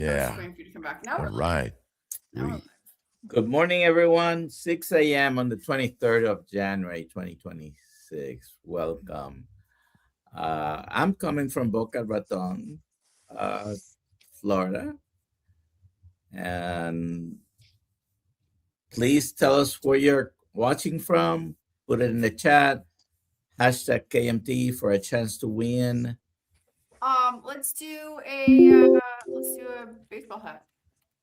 Yeah. just waiting for you to come back. Now All we're live. right. Now we're We- live. Good morning, everyone. 6 a.m. on the 23rd of January, 2026. Welcome. I'm coming from Boca Raton, Florida. And please tell us where you're watching from. Put it in the chat. Hashtag KMT for a chance to win. Let's do a baseball hat.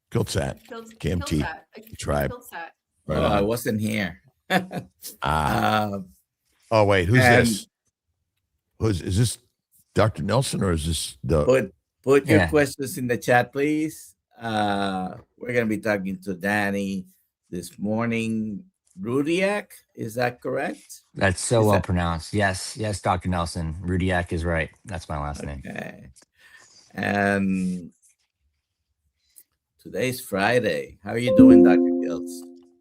Kiltz hat. Kiltz KMT. hat. Tribe. Kiltz hat. Right I on. wasn't here. Ah. Oh, wait. Who's and- this? Is this Dr. Nelson or is this the... Put your Yeah. questions in the chat, please. We're going to be talking to Danny this morning. Rudyak, is that correct? That's so Is well that- pronounced. Yes, Dr. Nelson. Rudyak is right. That's my last name. Okay. And today's Friday. How are you doing, Dr. Kiltz?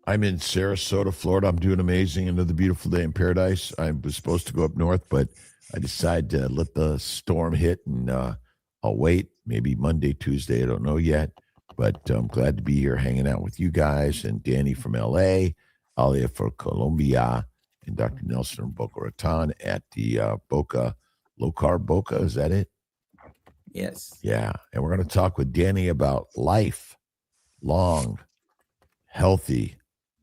I'm in Sarasota, Florida. I'm doing amazing. Another beautiful day in paradise. I was supposed to go up north, but I decided to let the storm hit, and I'll wait. Maybe Monday, Tuesday. I don't know yet. But I'm glad to be here hanging out with you guys and Danny from LA, Alia from Colombia, and Dr. Nelson from Boca Raton at the Boca, Low Carb Boca. Is that it? Yes. Yeah. And we're going to talk with Danny about life, long, healthy,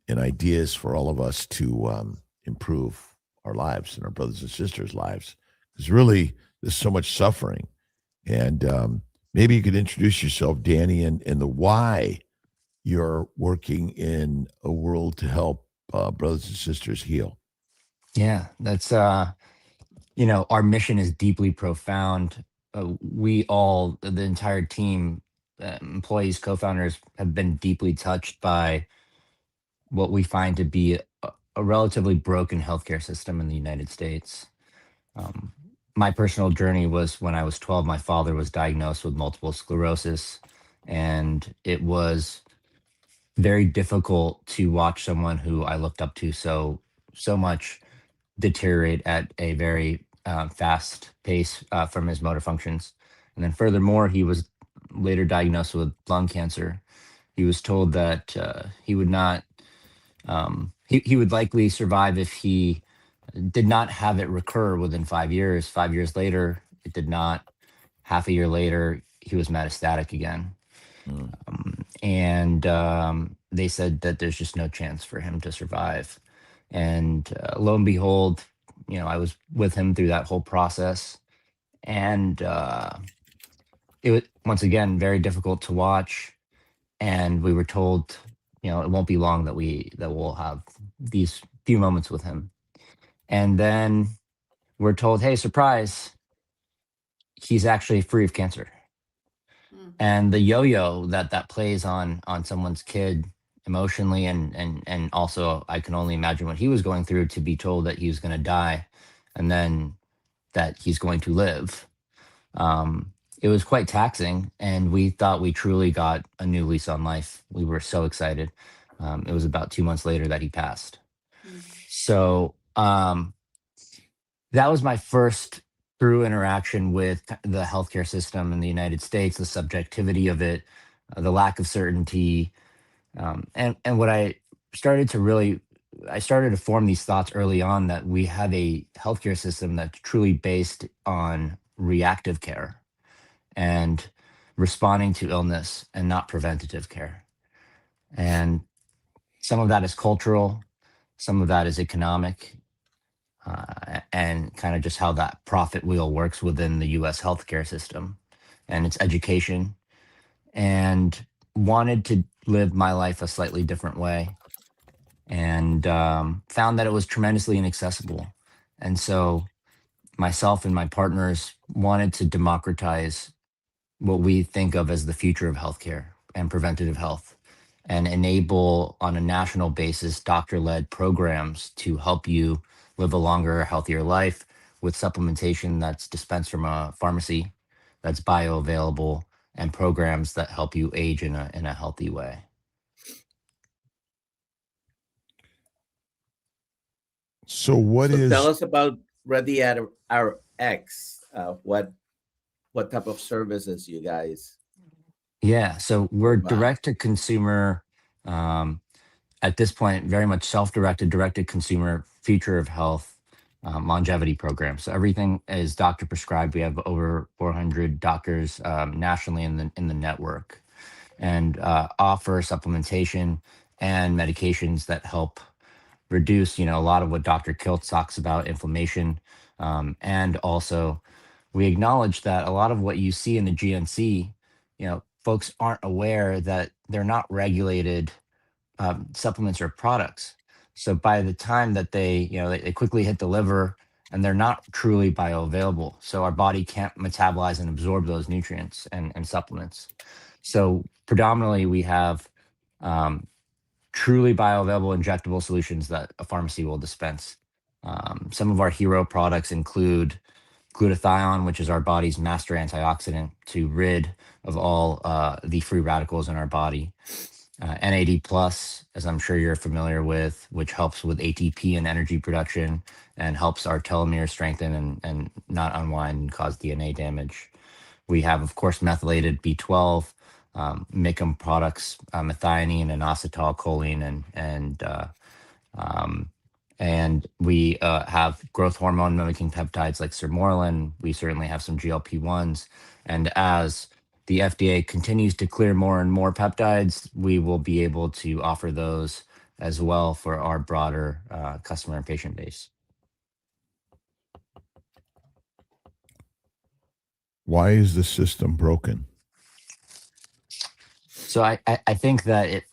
and ideas for all of us to improve our lives and our brothers and sisters' lives. Because really, there's so much suffering. And maybe you could introduce yourself, Danny, and the why you're working in a world to help brothers and sisters heal. Yeah, that's our mission is deeply profound. We all, the entire team, employees, co-founders, have been deeply touched by what we find to be a relatively broken healthcare system in the United States. My personal journey was when I was 12, my father was diagnosed with multiple sclerosis, and it was very difficult to watch someone who I looked up to so much deteriorate at a very fast pace from his motor functions. And then furthermore, he was later diagnosed with lung cancer. He was told that he would not, he would likely survive if he did not have it recur within 5 years. 5 years later, it did not. Half a year later, he was metastatic again. And they said that there's just no chance for him to survive. And lo and behold, I was with him through that whole process. And it was, once again, very difficult to watch. And we were told, it won't be long that we'll have these few moments with him. And then we're told, hey, surprise, he's actually free of cancer. And the yo-yo that plays on someone's kid emotionally, and also I can only imagine what he was going through to be told that he was going to die and then that he's going to live. It was quite taxing, and we thought we truly got a new lease on life. We were so excited. It was about 2 months later that he passed. So that was my first true interaction with the healthcare system in the United States, the subjectivity of it, the lack of certainty. And what I started to form these thoughts early on, that we have a healthcare system that's truly based on reactive care and responding to illness and not preventative care. And some of that is cultural, some of that is economic, and kind of just how that profit wheel works within the US healthcare system and its education. And wanted to live my life a slightly different way, and found that it was tremendously inaccessible. And so myself and my partners wanted to democratize what we think of as the future of healthcare and preventative health, and enable on a national basis doctor-led programs to help you live a longer, healthier life with supplementation that's dispensed from a pharmacy, that's bioavailable, and programs that help you age in a healthy way. So Tell us about Rudyak RX. What type of services you guys Yeah, so we're Wow. direct to consumer, at this point, very much self-directed, directed consumer, future of health, longevity program. So everything is doctor prescribed. We have over 400 doctors nationally in the network, and offer supplementation and medications that help reduce, a lot of what Dr. Kiltz talks about, inflammation, and also we acknowledge that a lot of what you see in the GNC, folks aren't aware that they're not regulated supplements or products. So by the time that they quickly hit the liver and they're not truly bioavailable. So our body can't metabolize and absorb those nutrients and supplements. So predominantly we have um, truly bioavailable injectable solutions that a pharmacy will dispense. Some of our hero products include glutathione, which is our body's master antioxidant to rid of all the free radicals in our body. NAD plus, as I'm sure you're familiar with, which helps with ATP and energy production and helps our telomeres strengthen and not unwind and cause DNA damage. We have, of course, methylated B12, MICM products, methionine and acetylcholine, um, and we have growth hormone mimicking peptides like sermorelin. We certainly have some GLP-1s. And as the FDA continues to clear more and more peptides, we will be able to offer those as well for our broader customer and patient base. Why is the system broken? So I think that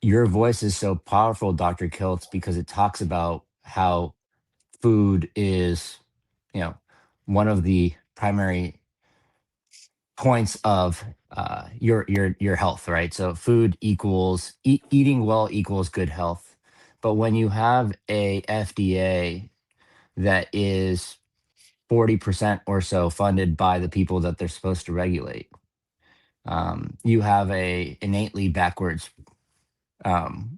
your voice is so powerful, Dr. Kiltz, because it talks about how food is, one of the primary points of your health, right? So food equals eating well equals good health. But when you have a FDA that is 40% or so funded by the people that they're supposed to regulate, you have a innately backwards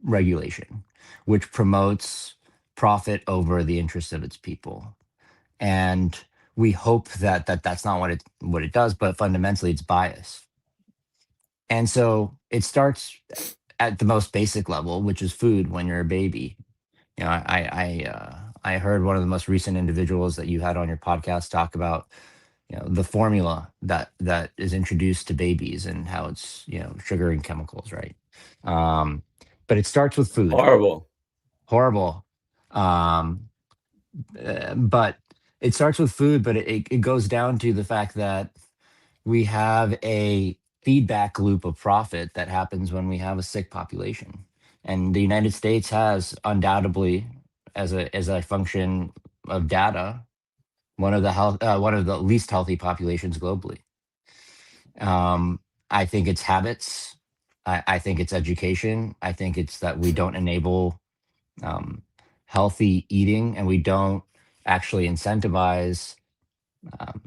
regulation, which promotes profit over the interests of its people. And we hope that that's not what it does, but fundamentally it's bias. And so it starts at the most basic level, which is food when you're a baby. I heard one of the most recent individuals that you had on your podcast talk about the formula that is introduced to babies and how it's sugar and chemicals, right? But it starts with food. Horrible. Horrible. Um, but it starts with food, but it goes down to the fact that we have a feedback loop of profit that happens when we have a sick population. And the United States has undoubtedly, as a function of data, one of the least healthy populations globally. I think it's habits. I think it's education. I think it's that we don't enable healthy eating, and we don't actually incentivize um,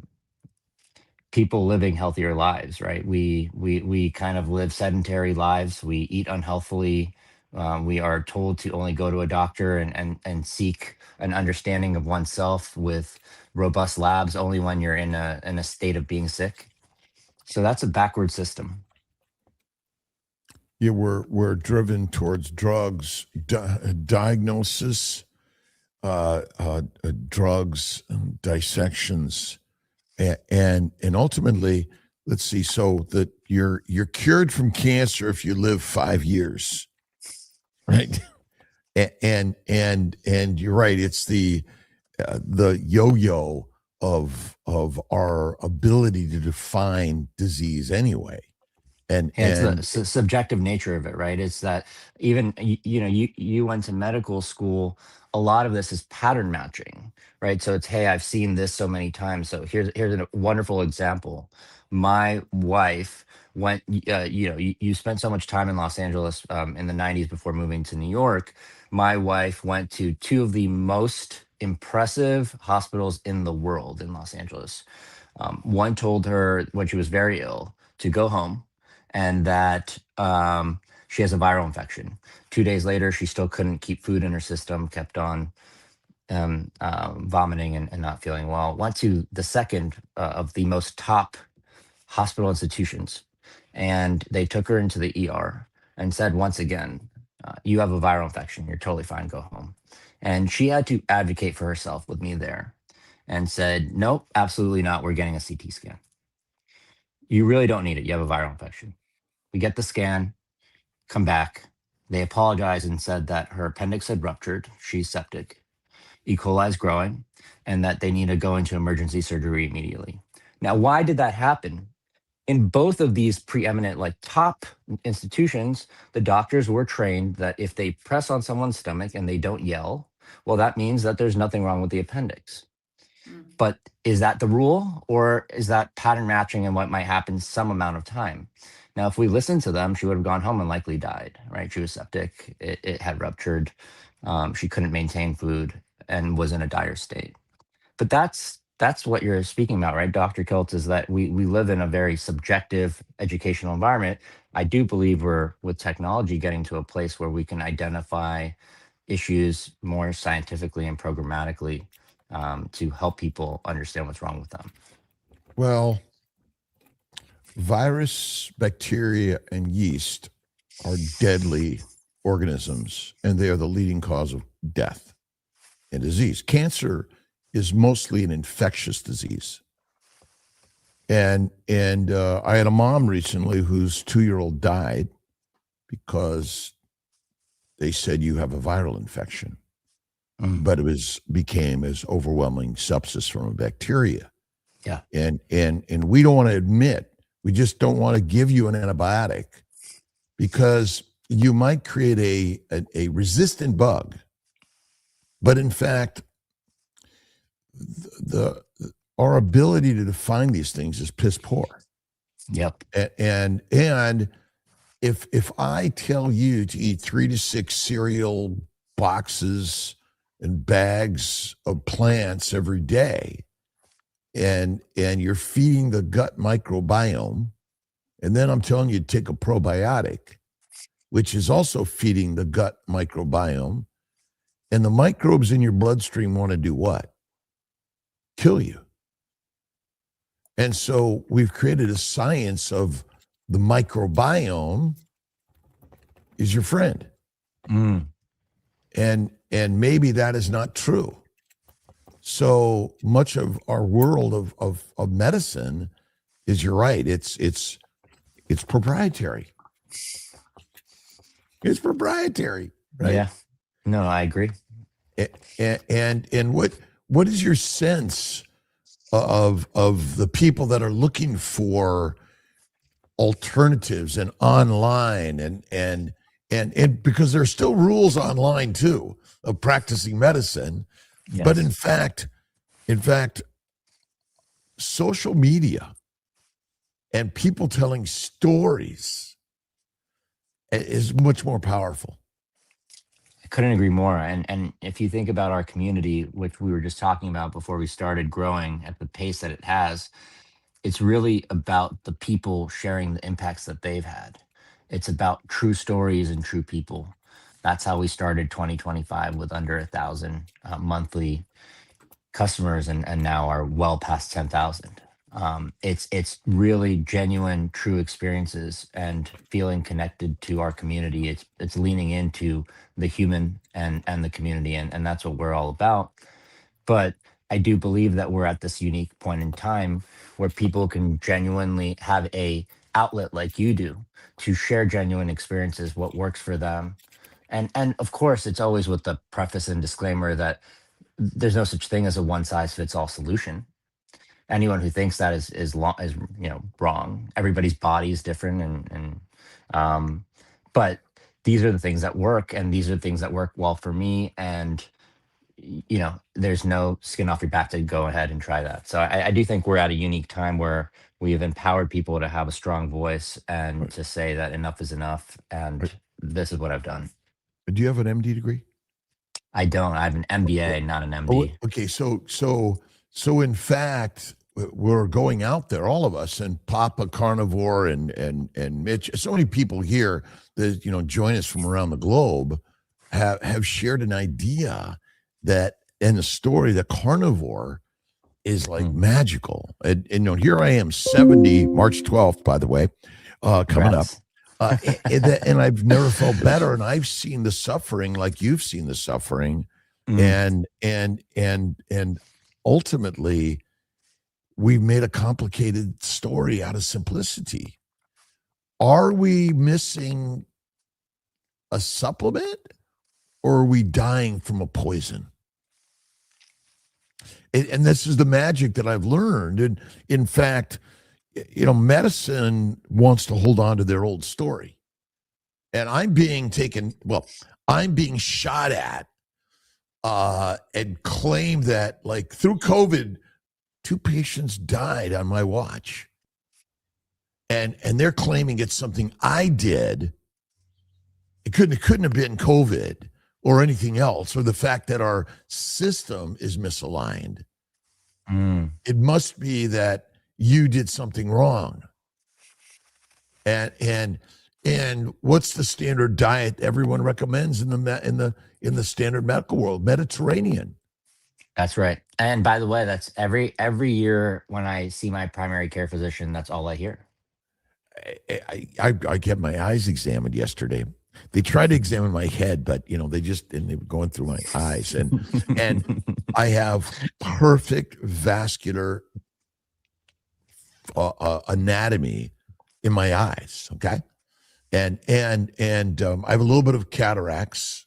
people living healthier lives. Right? We kind of live sedentary lives. We eat unhealthily. We are told to only go to a doctor and seek an understanding of oneself with robust labs only when you're in a state of being sick. So that's a backward system. Yeah, we're driven towards drugs, diagnosis, drugs, dissections, and ultimately, let's see. So that you're cured from cancer if you live 5 years, right? And you're right. It's the yo-yo of our ability to define disease anyway. And It's the subjective nature of it, right? It's that even you went to medical school. A lot of this is pattern matching, right? So it's, hey, I've seen this so many times. So here's a wonderful example. My wife went. You spent so much time in Los Angeles in the '90s before moving to New York. My wife went to two of the most impressive hospitals in the world in Los Angeles. One told her when she was very ill to go home and that she has a viral infection. 2 days later, she still couldn't keep food in her system, kept on vomiting and not feeling well. Went to the second of the most top hospital institutions, and they took her into the ER and said, once again, you have a viral infection. You're totally fine. Go home. And she had to advocate for herself with me there and said, nope, absolutely not. We're getting a CT scan. You really don't need it. You have a viral infection. We get the scan, come back. They apologized and said that her appendix had ruptured. She's septic. E. coli is growing, and that they need to go into emergency surgery immediately. Now, why did that happen? In both of these preeminent, like top institutions, the doctors were trained that if they press on someone's stomach and they don't yell, well, that means that there's nothing wrong with the appendix. But is that the rule, or is that pattern matching and what might happen some amount of time? Now, if we listened to them, she would have gone home and likely died, right? She was septic. It had ruptured. She couldn't maintain food and was in a dire state. But that's what you're speaking about, right, Dr. Kiltz, is that we live in a very subjective educational environment. I do believe we're, with technology, getting to a place where we can identify issues more scientifically and programmatically to help people understand what's wrong with them. Well, virus, bacteria, and yeast are deadly organisms, and they are the leading cause of death and disease. Cancer is mostly an infectious disease. And I had a mom recently whose 2-year-old died because they said you have a viral infection. But it became as overwhelming sepsis from a bacteria. Yeah. And we don't want to admit, we just don't want to give you an antibiotic because you might create a resistant bug. But in fact, our ability to define these things is piss poor. Yep. And if I tell you to eat 3 to 6 cereal boxes and bags of plants every day, and you're feeding the gut microbiome, and then I'm telling you to take a probiotic, which is also feeding the gut microbiome, and the microbes in your bloodstream want to do what? Kill you. And so we've created a science of the microbiome is your friend. And maybe that is not true. So much of our world of medicine is, you're right, it's proprietary. It's proprietary, right? Yeah. No, I agree. And what is your sense of the people that are looking for alternatives and online and because there are still rules online too of practicing medicine, Yes. but in fact, social media and people telling stories is much more powerful. I couldn't agree more. And if you think about our community, which we were just talking about before we started growing at the pace that it has, it's really about the people sharing the impacts that they've had. It's about true stories and true people. That's how we started 2025 with under 1,000 monthly customers, and now are well past 10,000. It's really genuine, true experiences and feeling connected to our community. It's leaning into the human and the community, and that's what we're all about. But I do believe that we're at this unique point in time where people can genuinely have a outlet like you do to share genuine experiences, what works for them. And of course, it's always with the preface and disclaimer that there's no such thing as a one size fits all solution. Anyone who thinks that is wrong. Everybody's body is different, but these are the things that work, and these are the things that work well for me. And there's no skin off your back to go ahead and try that. So I do think we're at a unique time where we have empowered people to have a strong voice and to say that enough is enough, and this is what I've done. Do you have an MD degree? I don't. I have an MBA, not an MD. Okay, so in fact, we're going out there, all of us, and Papa Carnivore and Mitch. So many people here that join us from around the globe have shared an idea that, and a story that carnivore is like magical. And here I am, 70, March 12th, by the way, coming up. Congrats. And I've never felt better. And I've seen the suffering like you've seen the suffering. And ultimately we've made a complicated story out of simplicity. Are we missing a supplement, or are we dying from a poison? And this is the magic that I've learned. And in fact, medicine wants to hold on to their old story. And I'm being shot at and claimed that, like, through COVID, 2 patients died on my watch. And they're claiming it's something I did. It couldn't have been COVID or anything else, or the fact that our system is misaligned. It must be that you did something wrong. And what's the standard diet everyone recommends in the standard medical world? Mediterranean. That's right. And by the way, that's every year when I see my primary care physician, that's all I hear. I get my eyes examined yesterday. They tried to examine my head, but they were going through my eyes, and I have perfect vascular anatomy in my eyes. Okay. And I have a little bit of cataracts,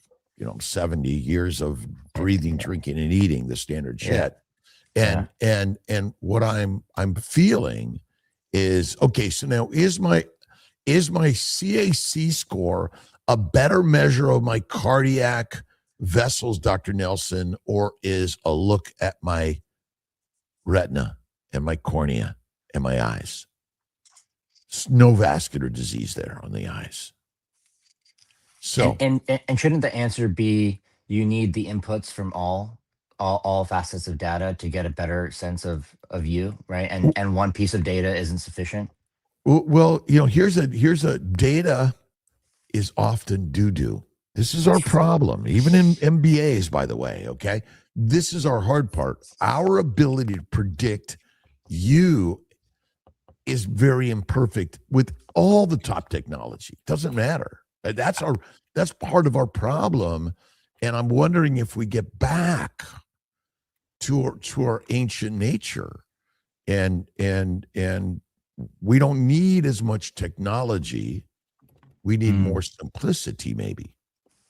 70 years of breathing, drinking, and eating the standard shit. And what I'm feeling is, okay, so now is my CAC score a better measure of my cardiac vessels, Dr. Nelson, or is a look at my retina and my cornea and my eyes? There's no vascular disease there on the eyes. So and shouldn't the answer be you need the inputs from all facets of data to get a better sense of you, right? And one piece of data isn't sufficient. Well, here's a data is often doo-doo. This is our problem, even in MBAs, by the way, okay? This is our hard part. Our ability to predict you is very imperfect with all the top technology. Doesn't matter. That's part of our problem. And I'm wondering if we get back to our ancient nature, and we don't need as much technology. We need more simplicity, maybe.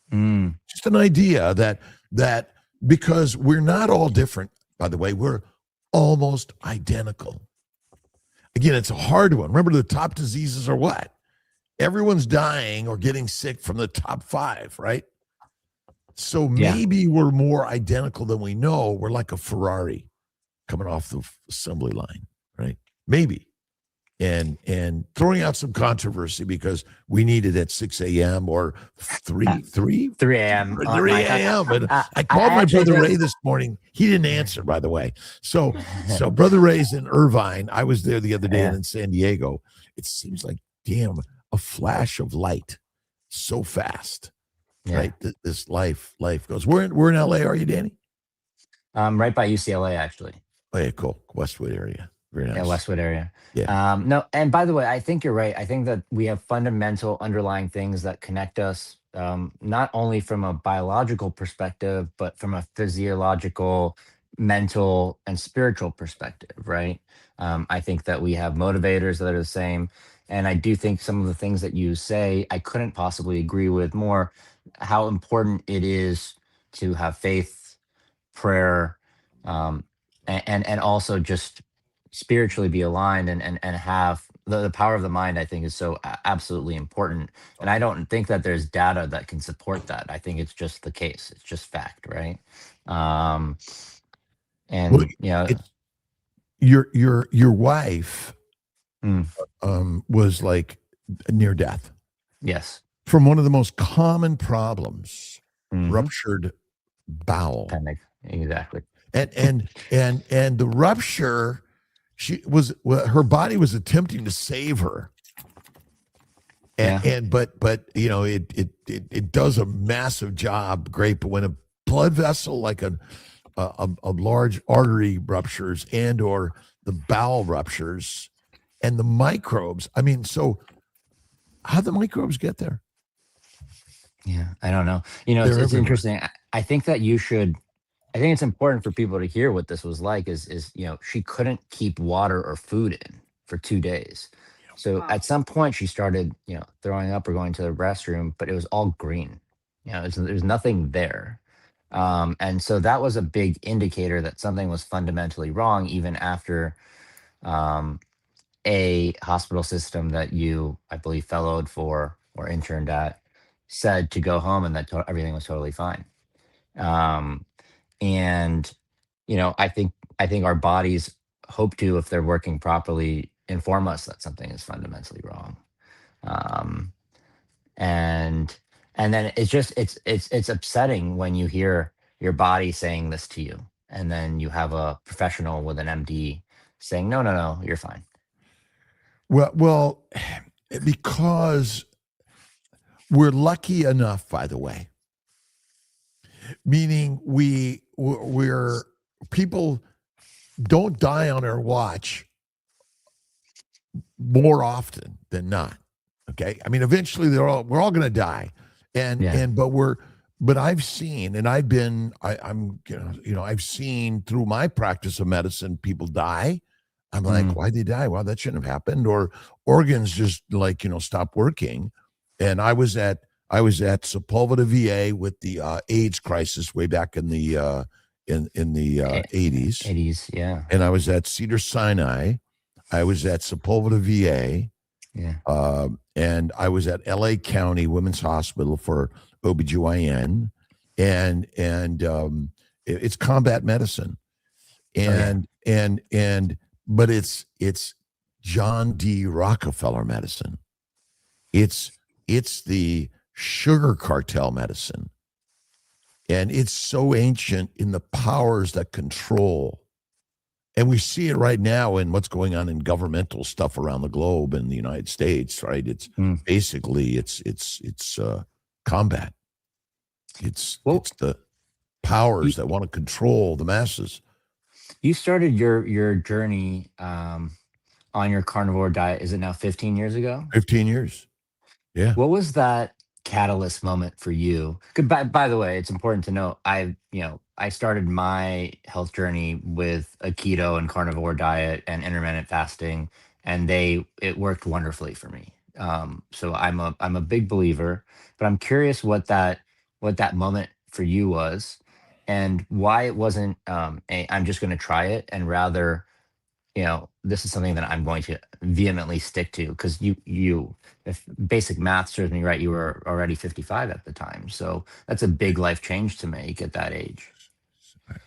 Just an idea that because we're not all different, by the way, we're almost identical. Again, it's a hard one. Remember, the top diseases are what? Everyone's dying or getting sick from the top 5, right? So maybe we're more identical than we know. We're like a Ferrari coming off the assembly line, right? Maybe. And throwing out some controversy because we need it at 6 a.m. or 3 a.m. 3 a.m. And I called my brother Ray this morning. He didn't answer, by the way. So Brother Ray's in Irvine. I was there the other day in San Diego. It seems like, damn, a flash of light so fast, right? This life goes. We're in LA. Are you, Danny? Right by UCLA, actually. Oh, yeah, cool. Westwood area. Very nice. Yeah, Westwood area. Yeah. No, and by the way, I think you're right. I think that we have fundamental underlying things that connect us, not only from a biological perspective, but from a physiological, mental, and spiritual perspective, right? I think that we have motivators that are the same. And I do think some of the things that you say, I couldn't possibly agree with more, how important it is to have faith, prayer, and also just spiritually be aligned and have the power of the mind. I think is so absolutely important. And I don't think that there's data that can support that. I think it's just the case. It's just fact, right? Your wife was like near death. Yes. From one of the most common problems, ruptured bowel. Exactly. And the rupture, her body was attempting to save her. But it does a massive job. Great. But when a blood vessel, like a large artery ruptures and or the bowel ruptures and the microbes. I mean, so how the microbes get there? Yeah, I don't know. You know, They're it's everywhere. interesting. I think that you should. I think it's important for people to hear what this was like. Is you know, she couldn't keep water or food in for 2 days. So Wow. at some point she started, you know, throwing up or going to the restroom, but it was all green. You know, there's nothing there. And so that was a big indicator that something was fundamentally wrong, even after um, a hospital system that you, I believe, fellowed for or interned at said to go home and that everything was totally fine. Um, and you know, I think our bodies hope to, if they're working properly, inform us that something is fundamentally wrong. Um, and and then it's upsetting when you hear your body saying this to you, and then you have a professional with an MD saying, no, no, no, you're fine. Well, because we're lucky enough, by the way, meaning we're people don't die on our watch more often than not. Okay, I mean, eventually we're all going to die, and but I've seen, and I'm I've seen through my practice of medicine people die. I'm like, why'd they die? Well, that shouldn't have happened, or organs just like stop working. And I was at Sepulveda VA with the AIDS crisis way back in the in the 80s. 80s, yeah. And I was at Cedar Sinai. I was at Sepulveda VA. Yeah. And I was at LA County Women's Hospital for OBGYN. And it's combat medicine. But it's John D. Rockefeller medicine. It's the sugar cartel medicine. And it's so ancient in the powers that control. And we see it right now in what's going on in governmental stuff around the globe in the United States, right? It's basically it's combat. It's the powers that want to control the masses. You started your journey on your carnivore diet. Is it now 15 years ago? 15 years. Yeah. What was that catalyst moment for you? By the way, it's important to know I started my health journey with a keto and carnivore diet and intermittent fasting, and it worked wonderfully for me. So I'm a big believer, but I'm curious what that moment for you was, and why it wasn't I'm just going to try it, and rather, this is something that I'm going to vehemently stick to, because if basic math serves me right, you were already 55 at the time. So that's a big life change to make at that age.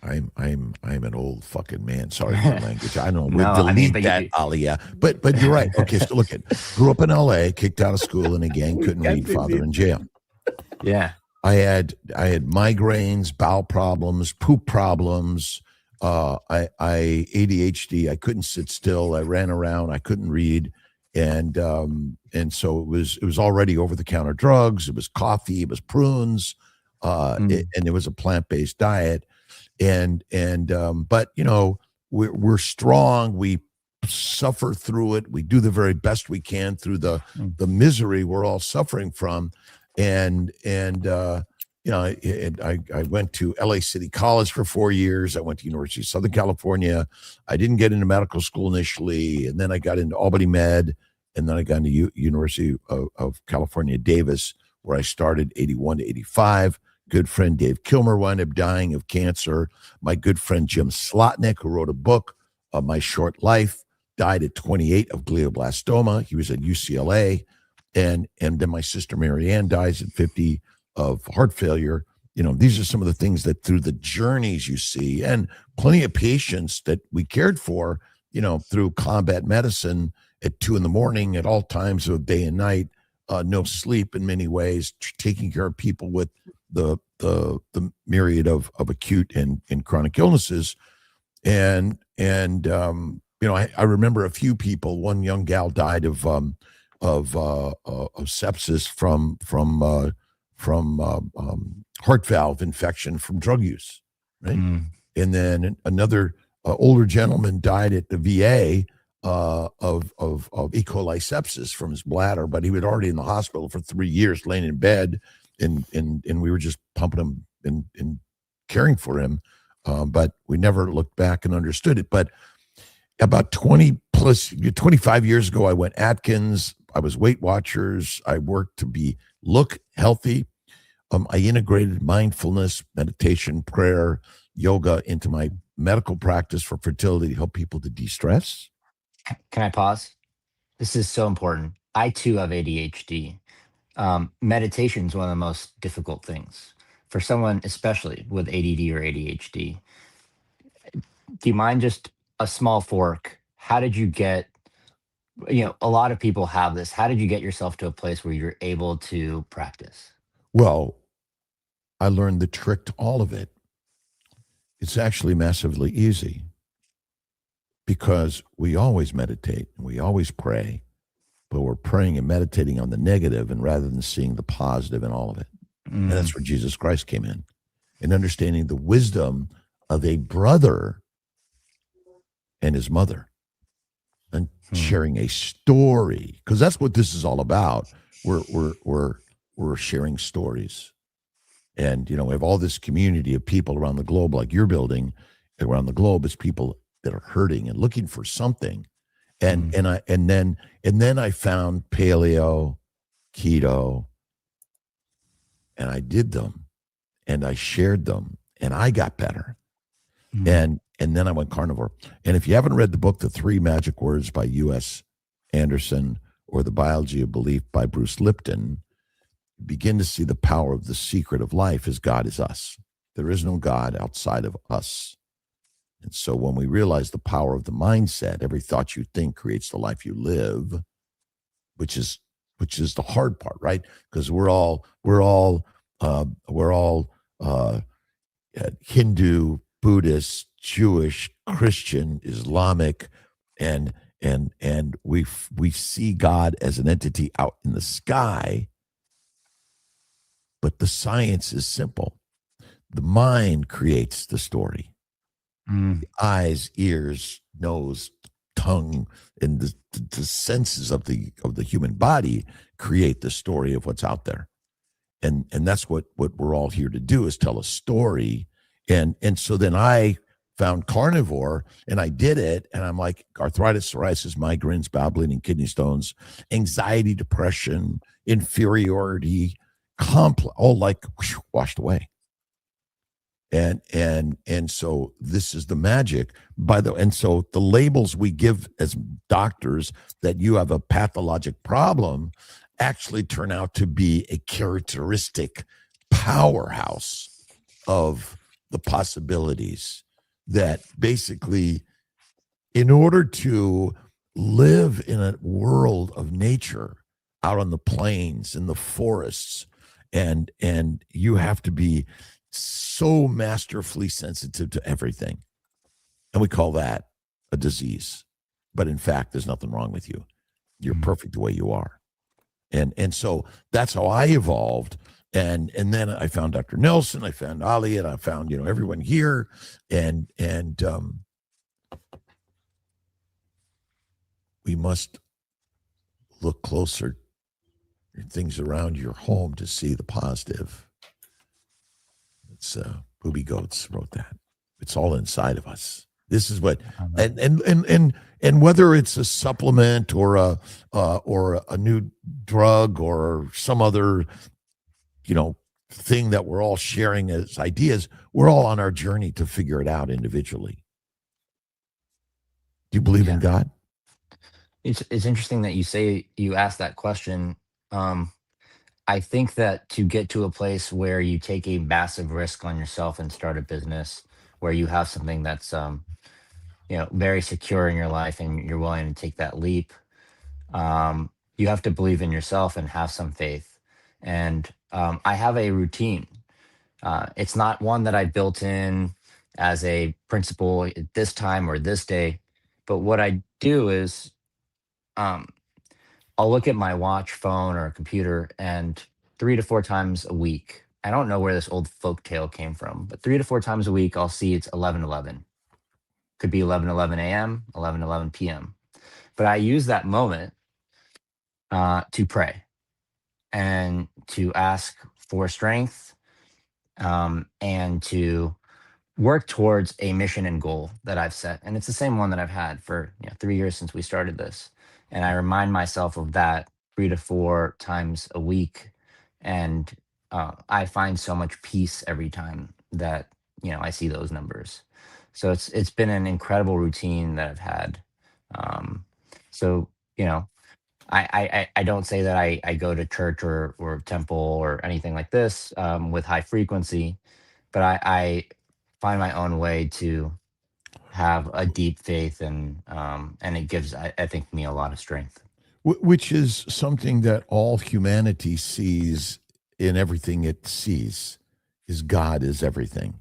I'm an old fucking man. Sorry for the language. I know. No, delete that, Aliyah. But you're right. Okay, so look grew up in LA, kicked out of school, and again couldn't read, father in jail. Yeah. I had migraines, bowel problems, poop problems. I ADHD. I couldn't sit still. I ran around. I couldn't read, and so it was already over the counter drugs. It was coffee. It was prunes, and it was a plant-based diet. But we're strong. We suffer through it. We do the very best we can through the misery we're all suffering from, I went to LA City College for 4 years. I went to University of Southern California. I didn't get into medical school initially, and then I got into Albany Med, and then I got into University of California, Davis, where I started 81 to 85. Good friend Dave Kilmer wound up dying of cancer. My good friend Jim Slotnick, who wrote a book, My Short Life, died at 28 of glioblastoma. He was at UCLA. And then my sister Marianne dies at 50 of heart failure. These are some of the things that through the journeys you see, and plenty of patients that we cared for, through combat medicine at 2 a.m. at all times of day and night, no sleep in many ways, taking care of people with the myriad of acute and chronic illnesses. I remember a few people. One young gal died of sepsis from heart valve infection from drug use, right? And then another older gentleman died at the VA of E. coli sepsis from his bladder, but he was already in the hospital for 3 years, laying in bed, and we were just pumping him and caring for him, but we never looked back and understood it. But about 25 years ago, I went Atkins. I was Weight Watchers. I worked to look healthy. I integrated mindfulness, meditation, prayer, yoga into my medical practice for fertility to help people to de-stress. Can I pause? This is so important. I too have ADHD. Meditation is one of the most difficult things for someone, especially with ADD or ADHD. Do you mind just a small fork? How did you get, a lot of people have this. How did you get yourself to a place where you're able to practice? Well, I learned the trick to all of it. It's actually massively easy because we always meditate and we always pray, but we're praying and meditating on the negative and rather than seeing the positive in all of it. And that's where Jesus Christ came in and understanding the wisdom of a brother and his mother and sharing a story, because that's what this is all about. We're sharing stories. And, we have all this community of people around the globe, like you're building around the globe, is people that are hurting and looking for something. And then I found paleo, keto, and I did them and I shared them and I got better. And then I went carnivore. And if you haven't read the book, The 3 Magic Words by U.S. Anderson or The Biology of Belief by Bruce Lipton, begin to see the power of the secret of life is God is us. There is no God outside of us. And so when we realize the power of the mindset, every thought you think creates the life you live, which is the hard part, right? Because we're all Hindu, Buddhist, Jewish, Christian, Islamic, and we see God as an entity out in the sky. But the science is simple. The mind creates the story. The eyes, ears, nose, tongue, and the senses of the human body create the story of what's out there. And that's what we're all here to do, is tell a story. And so then I found carnivore and I did it. And I'm like, arthritis, psoriasis, migraines, bowel bleeding, kidney stones, anxiety, depression, inferiority, all like washed away. And so this is the magic and so the labels we give as doctors that you have a pathologic problem actually turn out to be a characteristic powerhouse of the possibilities that basically, in order to live in a world of nature out on the plains, in the forests, and you have to be so masterfully sensitive to everything. And we call that a disease. But in fact, there's nothing wrong with you. You're perfect the way you are. And so that's how I evolved. And then I found Dr. Nelson, I found Ali, and I found, everyone here. And we must look closer at things around your home to see the positive. It's Booby Goats wrote that. It's all inside of us. This is what, and whether it's a supplement or a new drug or some other, thing that we're all sharing as ideas, we're all on our journey to figure it out individually. Do you believe in God? It's interesting that you asked that question. I think that to get to a place where you take a massive risk on yourself and start a business where you have something that's very secure in your life and you're willing to take that leap, you have to believe in yourself and have some faith. And I have a routine. It's not one that I built in as a principle at this time or this day, but what I do is I'll look at my watch, phone, or computer, and 3 to 4 times a week, I don't know where this old folk tale came from, but 3 to 4 times a week, I'll see it's 11:11. Could be 11:11 a.m., 11:11 p.m. But I use that moment to pray and to ask for strength, and to work towards a mission and goal that I've set. And it's the same one that I've had for 3 years since we started this. And I remind myself of that 3 to 4 times a week. And I find so much peace every time that, I see those numbers. So it's been an incredible routine that I've had. So, I don't say that I go to church or temple or anything like this with high frequency, but I find my own way to have a deep faith, and it gives, I think, me a lot of strength. Which is something that all humanity sees in everything it sees, is God is everything.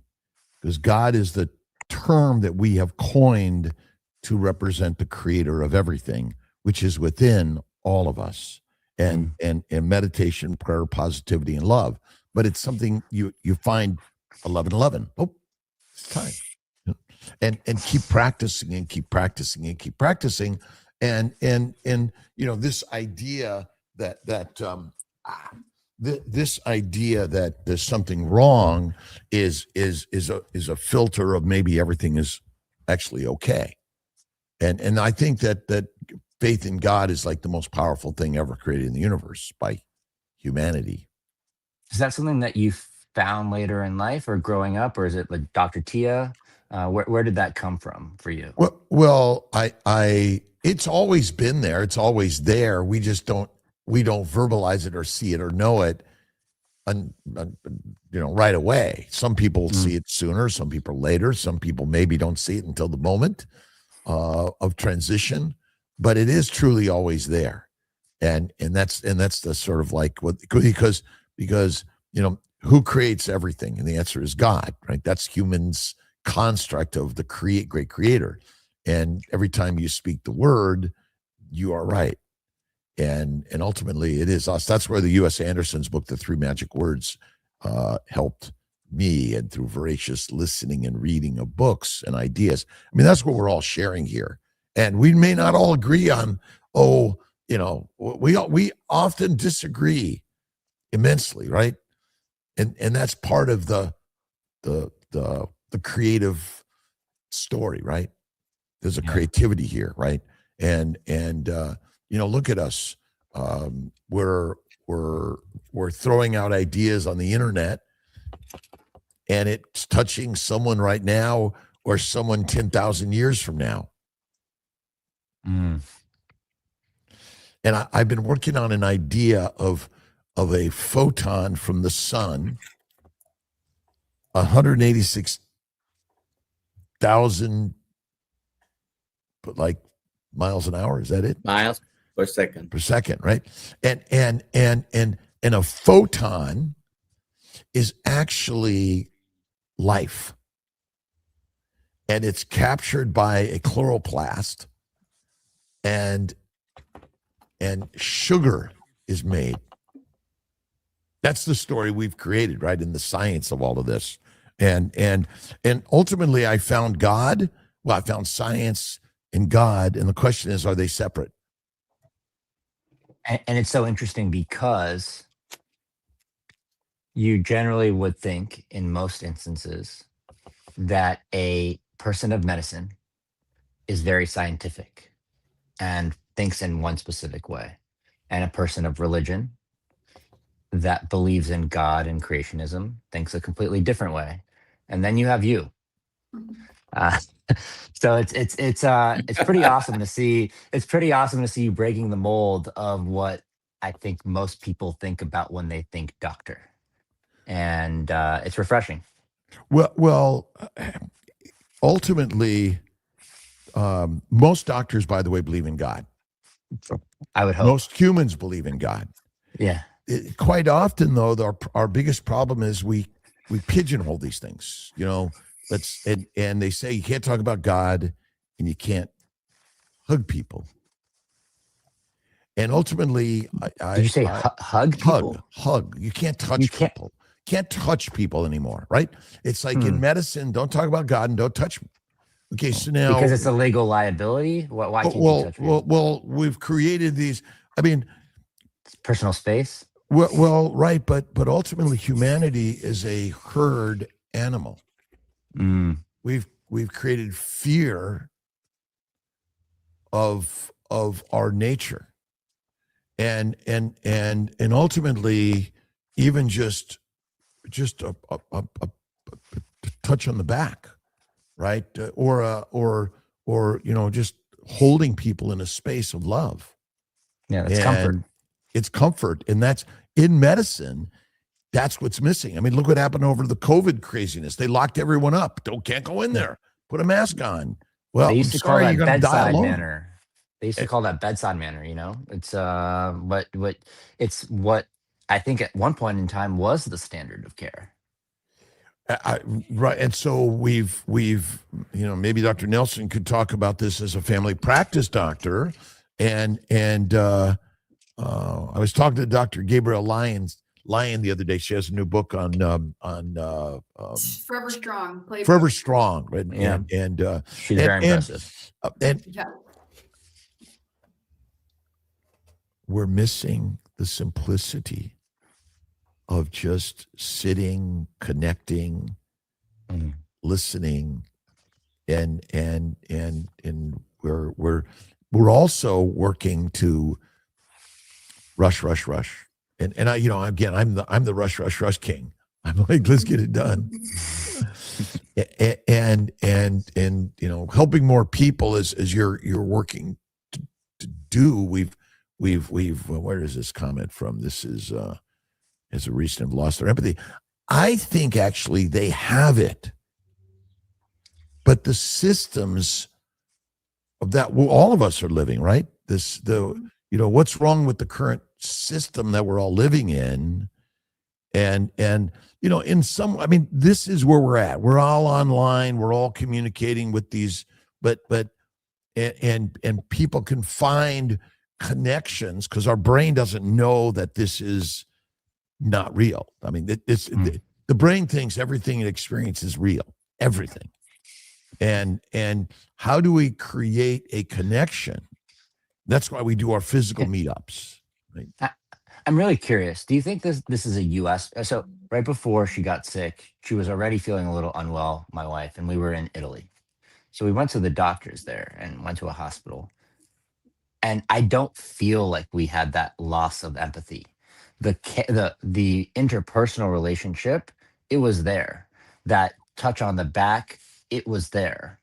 Because God is the term that we have coined to represent the creator of everything, which is within all of us, and meditation, prayer, positivity, and love. But it's something you find 11:11. Oh, it's time. And keep practicing and keep practicing and keep practicing. And this idea this idea that there's something wrong is a filter of maybe everything is actually okay. And I think that faith in God is like the most powerful thing ever created in the universe by humanity. Is that something that you found later in life or growing up, or is it like Dr. Tia? Where did that come from for you? Well, I it's always been there. It's always there. We just don't verbalize it or see it or know it, right away. Some people see it sooner, some people later, some people maybe don't see it until the moment of transition, but it is truly always there. And that's the sort of like because who creates everything? And the answer is God, right? That's humans' construct of the great creator. And every time you speak the word, you are right. And ultimately it is us. That's where the U.S. Anderson's book, The Three Magic Words, helped me, and through voracious listening and reading of books and ideas. I mean, that's what we're all sharing here. And we may not all agree on, we often disagree immensely, right? And that's part of the creative story, right? There's a creativity here, right? And look at us. We're throwing out ideas on the internet, and it's touching someone right now or someone 10,000 years from now. And I've been working on an idea of a photon from the sun, 186,000, but like miles an hour. Is that it? Miles per second. Per second, right? And a photon is actually life, and it's captured by a chloroplast, and sugar is made. That's the story we've created, right? In the science of all of this. And ultimately I found God. Well, I found science and God. And the question is, are they separate? And it's so interesting because you generally would think in most instances that a person of medicine is very scientific and thinks in one specific way, and a person of religion that believes in God and creationism thinks a completely different way. And then you have you. So it's pretty awesome to see. It's pretty awesome to see you breaking the mold of what I think most people think about when they think doctor, and it's refreshing. Well, ultimately, most doctors, by the way, believe in God. I would hope Most humans believe in God. Yeah. Quite often, though, our biggest problem is we pigeonhole these things. And they say you can't talk about God and you can't hug people. And ultimately, Did you say hug people? Hug. You can't touch people. can't touch people anymore, right? It's like in medicine, don't talk about God and don't touch me. Okay, so now Because it's a legal liability. Why can't you touch people? well, we've created these. I mean, Personal space. right, but ultimately, humanity is a herd animal. We've created fear of our nature, and ultimately, even just a touch on the back, right, or just holding people in a space of love. Yeah, that's comfort. It's comfort, and that's in medicine. That's what's missing. I mean, look what happened over the COVID craziness. They locked everyone up. Can't go in there. Put a mask on. Well, They used to call that you're going to die bedside alone. manner. They used to call that bedside manner. It's what it's what I think at one point in time was the standard of care. Right, and so we've maybe Dr. Nelson could talk about this as a family practice doctor, and I was talking to Dr. Gabrielle Lyon the other day. She has a new book on Forever Strong. Forever Strong, right? Yeah. and she's very impressive. Yeah. We're missing the simplicity of just sitting, connecting, listening, and we're also working to rush, and I, again, I'm the rush king. I'm like, let's get it done, and helping more people as you're working to do. We've where is this comment from? This is as a reason have lost their empathy. I think actually they have it, but the systems of that, all of us are living, right? What's wrong with the current system that we're all living in? And in some, I mean, this is where we're at. We're all online. We're all communicating with these, but people can find connections because our brain doesn't know that this is not real. I mean, the brain thinks everything it experiences is real, everything. And how do we create a connection? That's why we do our physical meetups. Right? I'm really curious. Do you think this is a U.S. So right before she got sick, she was already feeling a little unwell, my wife, and we were in Italy. So we went to the doctors there and went to a hospital. And I don't feel like we had that loss of empathy. The interpersonal relationship, it was there. That touch on the back, it was there.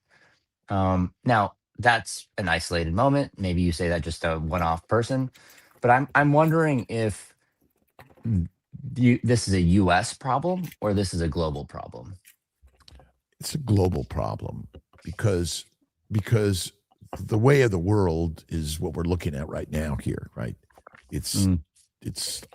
Now that's an isolated moment. Maybe you say that just a one-off person, but I'm wondering if this is a U.S. problem or this is a global problem. It's a global problem because the way of the world is what we're looking at right now here, right? It's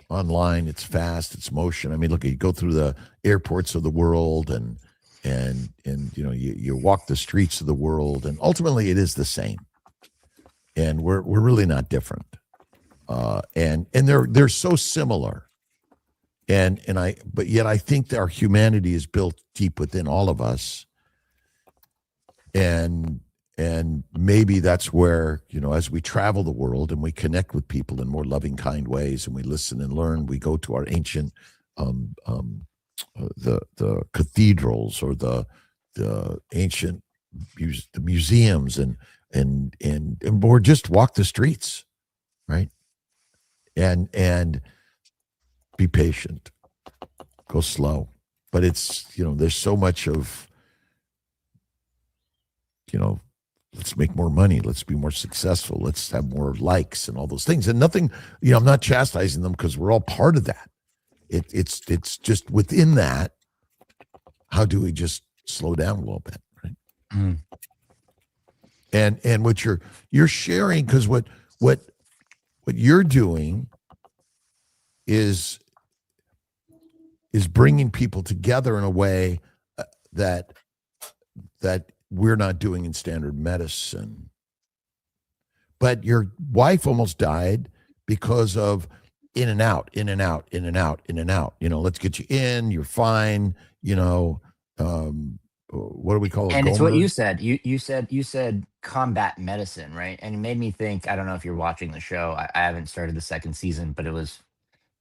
online, it's fast, it's motion. I mean, look, you go through the airports of the world and you walk the streets of the world, and ultimately it is the same. And we're really not different. And they're so similar. But yet I think that our humanity is built deep within all of us. And maybe that's where, as we travel the world and we connect with people in more loving, kind ways, and we listen and learn, we go to our ancient, the cathedrals or the ancient the museums and or just walk the streets, right? And be patient, go slow. But it's, there's so much of, let's make more money. Let's be more successful. Let's have more likes and all those things. And nothing, I'm not chastising them because we're all part of that. It's just within that. How do we just slow down a little bit, right? Mm. And what you're sharing, because what you're doing is bringing people together in a way that we're not doing in standard medicine. But your wife almost died because of in and out, in and out, in and out, in and out. Let's get you in. You're fine. What do we call it? And it's what you said. You said combat medicine, right? And it made me think. I don't know if you're watching the show. I haven't started the second season, but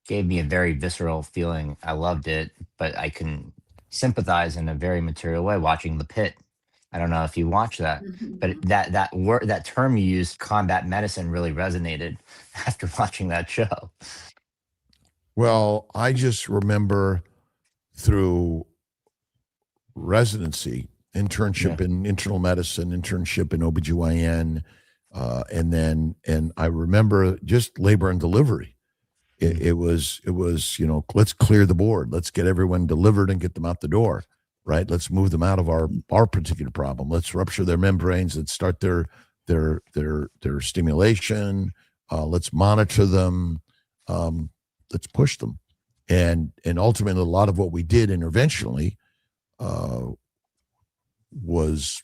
gave me a very visceral feeling. I loved it, but I can sympathize in a very material way watching The Pit. I don't know if you watch that, but that term you used, combat medicine, really resonated after watching that show. Well, I just remember through residency, internship in internal medicine, internship in OBGYN, and I remember just labor and delivery. It was, let's clear the board. Let's get everyone delivered and get them out the door, right? Let's move them out of our particular problem. Let's rupture their membranes. Let's start their stimulation. Let's monitor them. Let's push them. And ultimately, a lot of what we did interventionally was,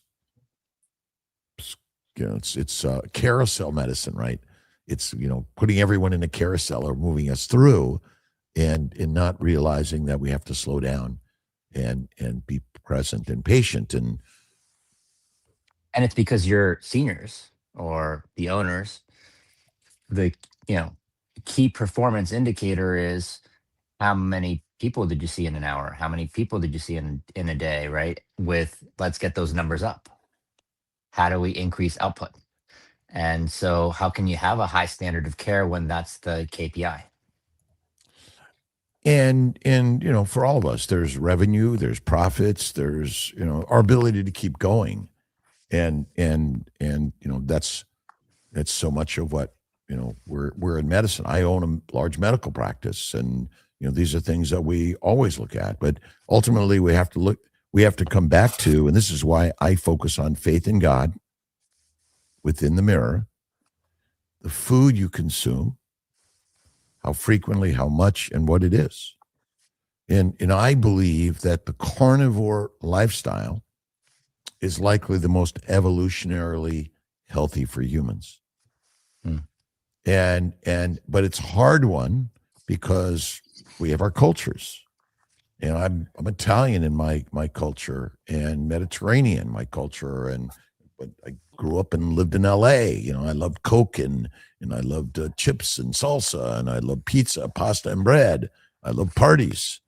it's carousel medicine, right? It's, putting everyone in a carousel or moving us through and not realizing that we have to slow down and be present and patient. And it's because you're seniors or the owners, the, key performance indicator is how many people did you see in an hour? How many people did you see in a day, right? Let's get those numbers up. How do we increase output? And so how can you have a high standard of care when that's the KPI? And for all of us, there's revenue, there's profits, there's, our ability to keep going. And that's so much of what, we're in medicine. I own a large medical practice, and, these are things that we always look at, but ultimately we have to come back to, and this is why I focus on faith in God within the mirror, the food you consume, how frequently, how much, and what it is. And I believe that the carnivore lifestyle is likely the most evolutionarily healthy for humans. But it's a hard one because we have our cultures. And I'm Italian in my culture, and Mediterranean my culture, but I grew up and lived in LA. I loved Coke and I loved chips and salsa, and I loved pizza, pasta, and bread. I love parties,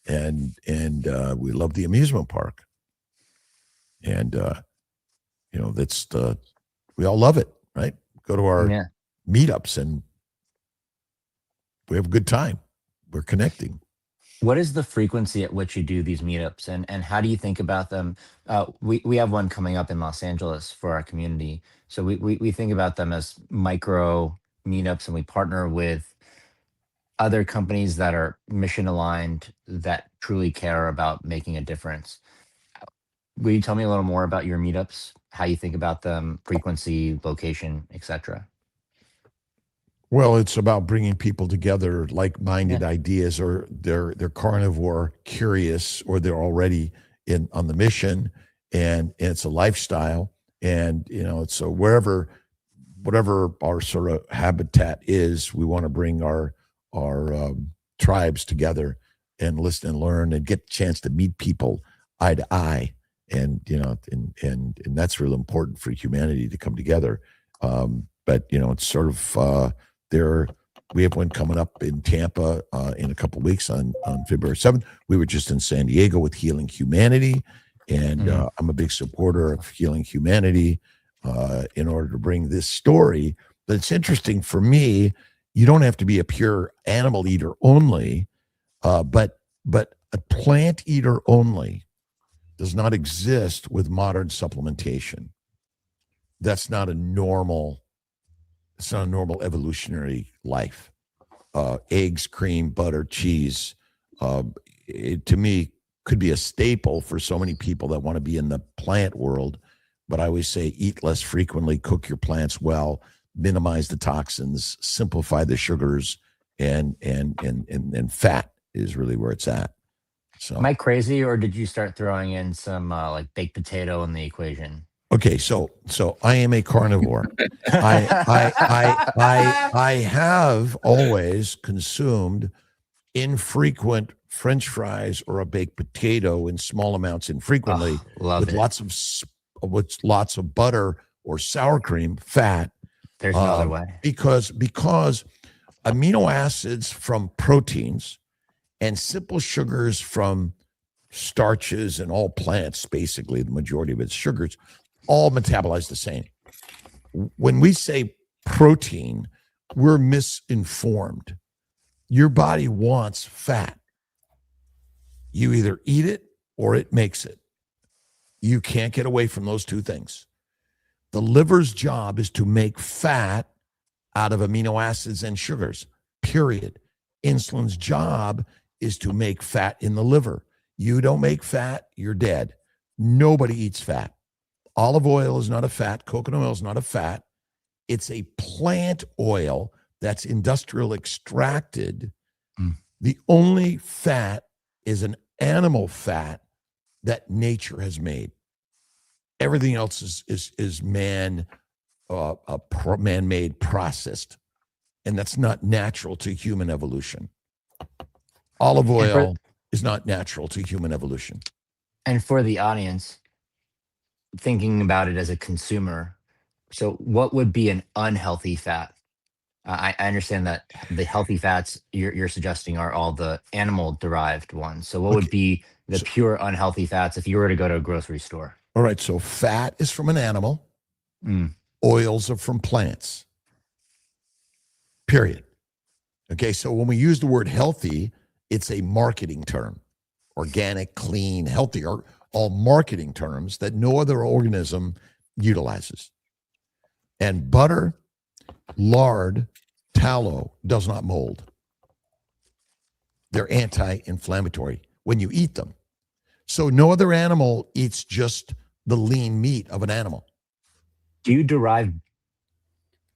and we love the amusement park. And we all love it, right? Go to our meetups and we have a good time. We're connecting. What is the frequency at which you do these meetups, and how do you think about them? We have one coming up in Los Angeles for our community. So we think about them as micro meetups, and we partner with other companies that are mission aligned, that truly care about making a difference. Will you tell me a little more about your meetups, how you think about them, frequency, location, etc.? Well, it's about bringing people together, like-minded ideas, or they're carnivore curious, or they're already on the mission, and it's a lifestyle. And, so whatever our sort of habitat is, we want to bring our tribes together and listen and learn and get a chance to meet people eye to eye. And, and that's really important for humanity to come together. But, it's sort of, we have one coming up in Tampa in a couple of weeks on February 7th. We were just in San Diego with Healing Humanity, and I'm a big supporter of Healing Humanity in order to bring this story. But it's interesting for me, you don't have to be a pure animal eater only, but a plant eater only does not exist with modern supplementation. That's not a normal. It's not a normal evolutionary life. Eggs, cream, butter, cheese, it, to me, could be a staple for so many people that want to be in the plant world. But I always say, eat less frequently, cook your plants well, minimize the toxins, simplify the sugars, and fat is really where it's at. So, am I crazy, or did you start throwing in some like baked potato in the equation? Okay, so I am a carnivore. I have always consumed infrequent French fries or a baked potato in small amounts infrequently Love with it. lots of butter or sour cream, fat. There's no other way. Because amino acids from proteins and simple sugars from starches and all plants, basically the majority of its sugars, all metabolize the same. When we say protein, we're misinformed. Your body wants fat. You either eat it or it makes it. You can't get away from those two things. The liver's job is to make fat out of amino acids and sugars, period. Insulin's job is to make fat in the liver. You don't make fat, you're dead. Nobody eats fat. Olive oil is not a fat. Coconut oil is not a fat. It's a plant oil that's industrial extracted. The only fat is an animal fat that nature has made. Everything else is man-made, processed, and that's not natural to human evolution. Olive oil is not natural to human evolution. And for the audience, thinking about it as a consumer, so what would be an unhealthy fat? I understand that the healthy fats you're suggesting are all the animal derived ones. So what would be the pure unhealthy fats if you were to go to a grocery store? All right, so fat is from an animal. Oils are from plants. Period. Okay, so when we use the word healthy, it's a marketing term. Organic, clean, healthy are all marketing terms that no other organism utilizes. And butter, lard, tallow does not mold. They're anti-inflammatory when you eat them. So no other animal eats just the lean meat of an animal. Do you derive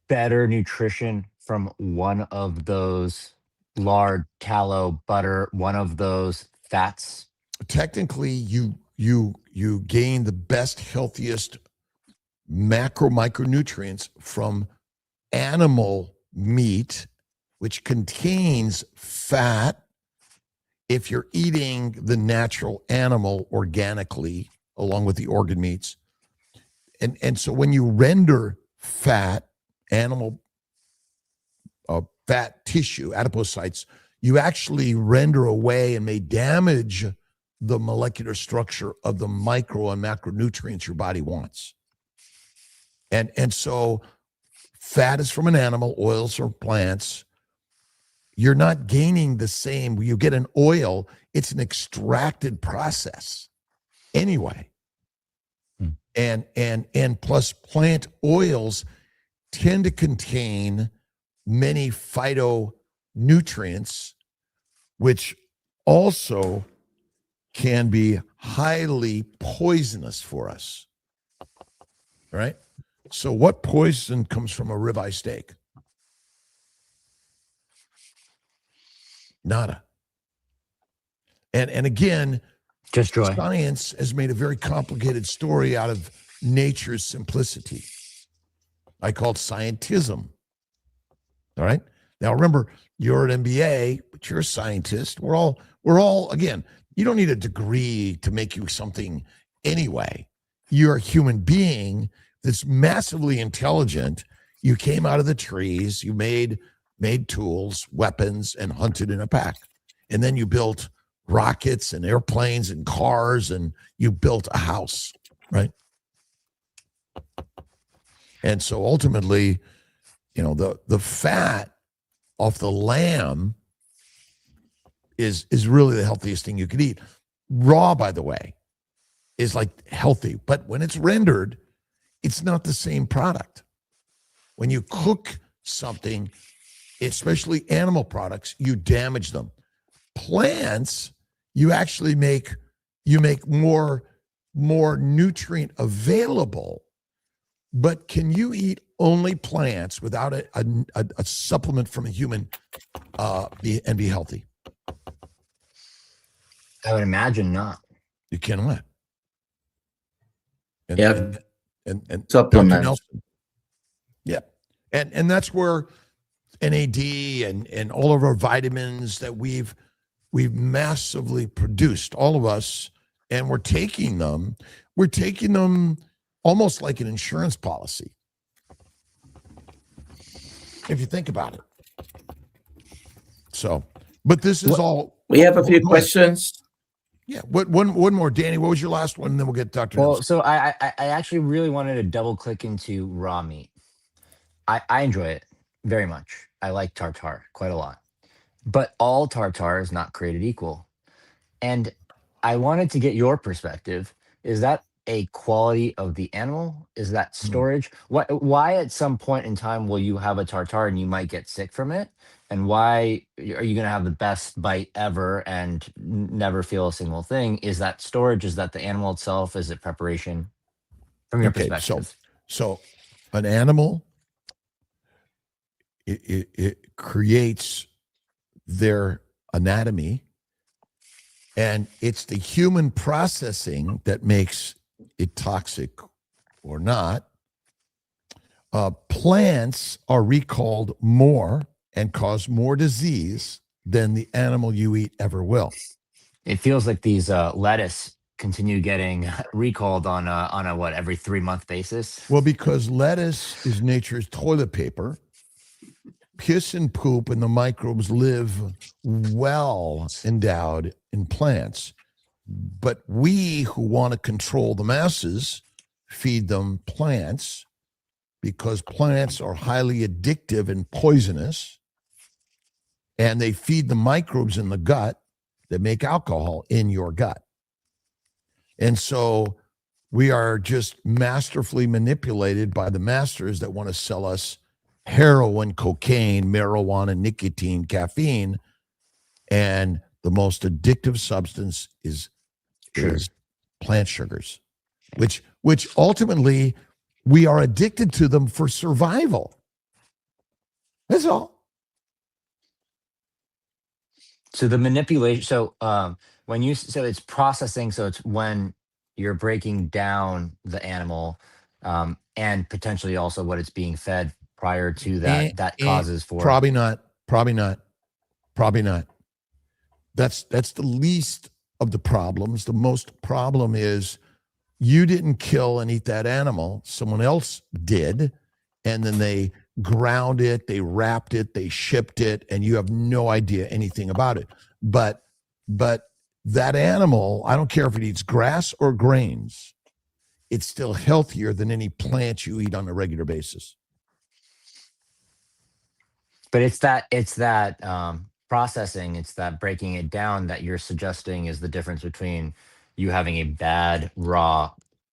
better nutrition from one of those lard, tallow, butter, one of those fats? Technically, you gain the best, healthiest micronutrients from animal meat, which contains fat, if you're eating the natural animal organically along with the organ meats. And so when you render fat, animal fat tissue, adipocytes, you actually render away and may damage the molecular structure of the micro and macronutrients your body wants. And so fat is from an animal, oils are plants. You're not gaining the same. You get an oil, it's an extracted process anyway. And plus plant oils tend to contain many phytonutrients, which also can be highly poisonous for us. All right? So what poison comes from a ribeye steak? Nada. And again, just joy. Science has made a very complicated story out of nature's simplicity. I call it scientism. All right. Now remember, you're an MBA, but you're a scientist. We're all again, you don't need a degree to make you something anyway. You're a human being that's massively intelligent. You came out of the trees, you made tools, weapons, and hunted in a pack. And then you built rockets and airplanes and cars, and you built a house, right? And so ultimately, you know, the fat off the lamb is really the healthiest thing you could eat. Raw, by the way, is like healthy, but when it's rendered, it's not the same product. When you cook something, especially animal products, you damage them. Plants, you actually make more nutrient available. But can you eat only plants without a supplement from a human and be healthy? I would imagine not. You cannot. And, Yeah, and Dr. Supplements. Nelson. Yeah. And that's where NAD and all of our vitamins that we've massively produced, all of us, and we're taking them almost like an insurance policy. If you think about it. So, but this is all. We have a few Go ahead. questions. Yeah. One more, Danny. What was your last one? And then we'll get Dr. Well, Nelson. so I actually really wanted to double click into raw meat. I enjoy it very much. I like tartare quite a lot. But all tartare is not created equal. And I wanted to get your perspective. Is that a quality of the animal? Is that storage? Why at some point in time will you have a tartare and you might get sick from it? And why are you going to have the best bite ever and never feel a single thing? Is that storage? Is that the animal itself? Is it preparation? From your perspective. So an animal, it creates their anatomy, and it's the human processing that makes it toxic or not. Plants are recalled more and cause more disease than the animal you eat ever will. It feels like these lettuce continue getting recalled on a what, every 3-month basis. Well, because lettuce is nature's toilet paper. Piss and poop and the microbes live well endowed in plants. But we who want to control the masses feed them plants because plants are highly addictive and poisonous. And they feed the microbes in the gut that make alcohol in your gut. And so we are just masterfully manipulated by the masters that want to sell us heroin, cocaine, marijuana, nicotine, caffeine. And the most addictive substance is plant sugars, which ultimately we are addicted to them for survival. That's all. So the manipulation, so so it's processing, so it's when you're breaking down the animal and potentially also what it's being fed prior to that, that causes for. Probably not. That's the least of the problems. The most problem is you didn't kill and eat that animal. Someone else did. And then they ground it, they wrapped it, they shipped it, and you have no idea anything about it. But that animal, I don't care if it eats grass or grains, it's still healthier than any plant you eat on a regular basis. But it's that processing, it's that breaking it down that you're suggesting is the difference between you having a bad raw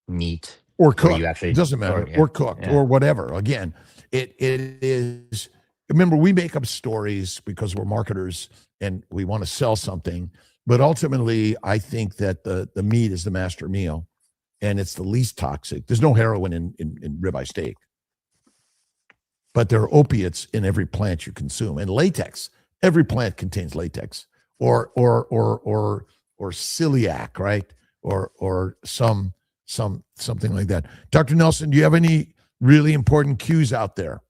meat or cooked. You actually, it doesn't matter. Or cooked or whatever. Again, it is. Remember, we make up stories because we're marketers and we want to sell something. But ultimately, I think that the meat is the master meal, and it's the least toxic. There's no heroin in ribeye steak, but there are opiates in every plant you consume, and latex. Every plant contains latex, or celiac, right? Or something like that. Dr. Nelson, do you have any really important cues out there?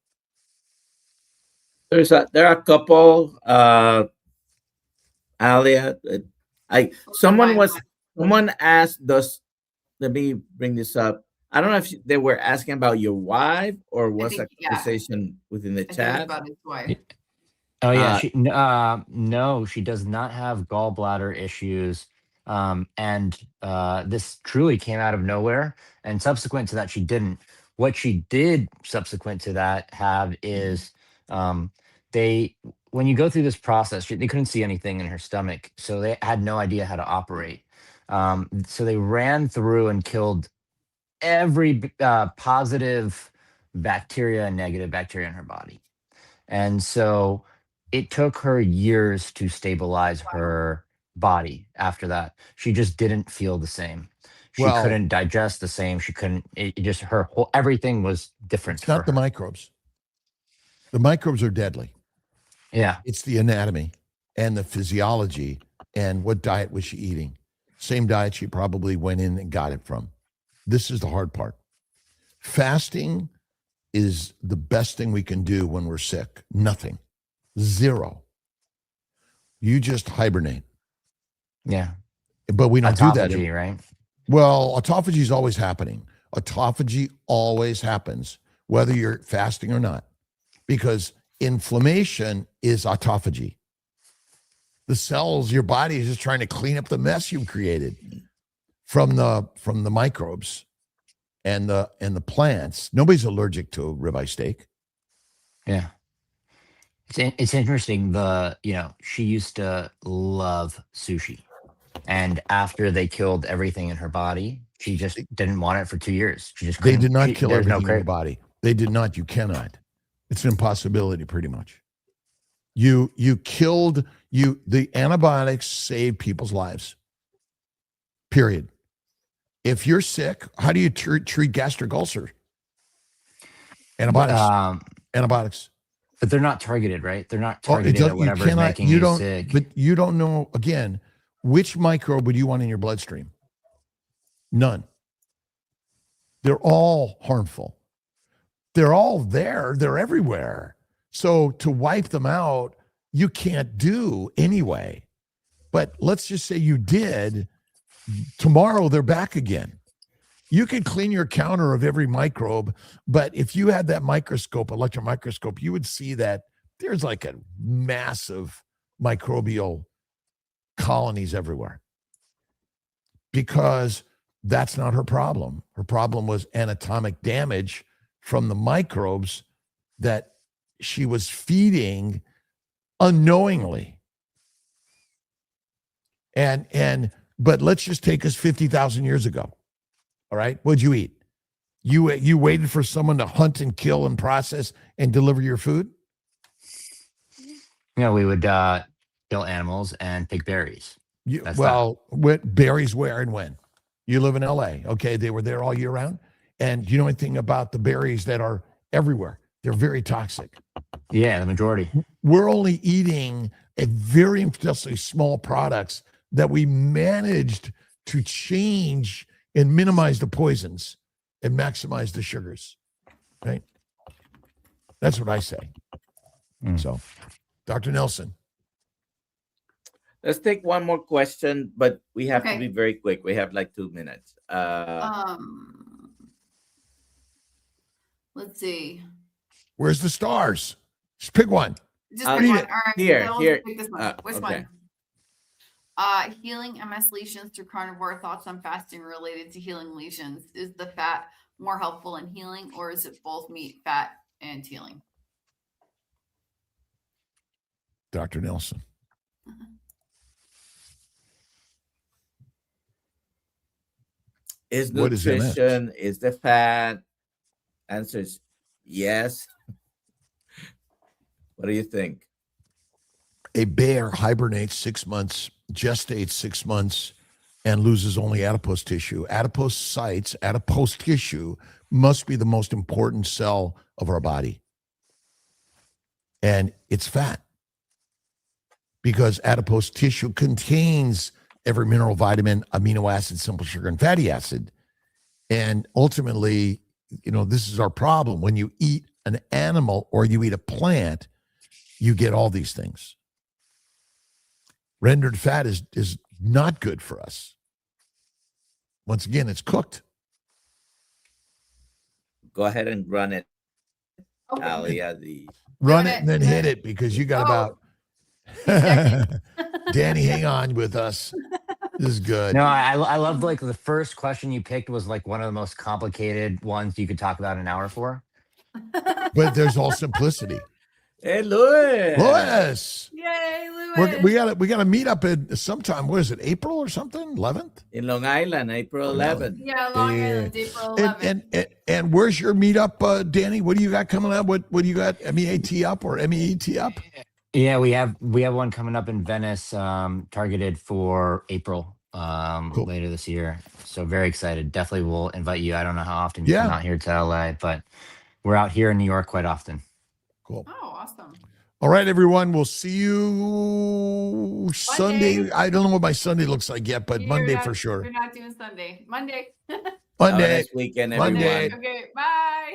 There are a couple. Alia, someone asked us. Let me bring this up. I don't know if they were asking about your wife or was a conversation within the chat. About his wife. Oh yeah, no, she does not have gallbladder issues. And this truly came out of nowhere. And subsequent to that, she didn't. What she did subsequent to that have is when you go through this process, they couldn't see anything in her stomach. So they had no idea how to operate. So they ran through and killed every positive bacteria and negative bacteria in her body. And so it took her years to stabilize her body after that. She just didn't feel the same. She couldn't digest the same. She couldn't, everything was different. It's not the microbes. The microbes are deadly. Yeah. It's the anatomy and the physiology and what diet was she eating. Same diet she probably went in and got it from. This is the hard part. fasting is the best thing we can do when we're sick. Nothing. Zero. You just hibernate. Yeah. But we don't do that. Autophagy, right? Well, autophagy is always happening. Autophagy always happens, whether you're fasting or not, because inflammation is autophagy. The cells, your body is just trying to clean up the mess you've created from the microbes and the plants. Nobody's allergic to a ribeye steak. Yeah. It's interesting. She used to love sushi. And after they killed everything in her body, she just didn't want it for 2 years. She just They couldn't. did not kill there's everything no in your body. They did not. You cannot. It's an impossibility, pretty much. You killed you. The antibiotics save people's lives. Period. If you're sick, how do you treat gastric ulcer? Antibiotics. Antibiotics. But they're not targeted, right? They're not targeted at whatever's making you you don't, sick. But you don't know, again, which microbe would you want in your bloodstream? None. They're all harmful. They're all there. They're everywhere. So to wipe them out, you can't do anyway. But let's just say you did. Tomorrow, they're back again. You can clean your counter of every microbe, but if you had that microscope, electron microscope, you would see that there's like a massive microbial colonies everywhere, because that's not her problem. Her problem was anatomic damage from the microbes that she was feeding unknowingly. But let's just take us 50,000 years ago. All right. What'd you eat? You waited for someone to hunt and kill and process and deliver your food? We would kill animals and pick berries. What berries, where and when? You live in LA. Okay. They were there all year round. And do you know anything about the berries that are everywhere? They're very toxic. Yeah, the majority. We're only eating a very infinitesimally small products that we managed to change and minimize the poisons and maximize the sugars, right? That's what I say. So, Dr. Nelson. Let's take one more question, but we have to be very quick. We have like 2 minutes. Let's see. Where's the stars? Just pick one. Just pick one. All right. Here. Pick this one. Which okay. one? Healing MS lesions through carnivore. Thoughts on fasting related to healing lesions. Is the fat more helpful in healing, or is it both meat, fat, and healing? Dr. Nelson. Is What is nutrition, is the fat? Answer is yes. What do you think? A bear hibernates 6 months, gestates 6 months, and loses only adipose tissue. Adipose sites, adipose tissue must be the most important cell of our body. And it's fat, because adipose tissue contains every mineral, vitamin, amino acid, simple sugar, and fatty acid. And ultimately, this is our problem. When you eat an animal or you eat a plant, you get all these things. Rendered fat is not good for us. Once again, it's cooked. Go ahead and run it. Okay. Alia, Run it and then hit it, because you got about Danny, hang on with us. This is good. No, I love like the first question you picked was like one of the most complicated ones you could talk about an hour for. But there's all simplicity. Hey, Louis. Yay, Louis. We got to meet up at sometime. What is it, April or something? 11th? In Long Island, April 11th. Yeah, Long Island, April 11th. And where's your meetup, Danny? What do you got coming up? What do you got? MEAT up or MEET up? Yeah, we have one coming up in Venice, targeted for April Cool. later this year. So very excited. Definitely will invite you. I don't know how often you come out here to LA, but we're out here in New York quite often. Cool. Oh, awesome. All right, everyone. We'll see you Sunday. I don't know what my Sunday looks like yet, but Monday for sure. You're not doing Sunday. Monday. Have a Monday. nice weekend, Monday. everyone. Okay, bye.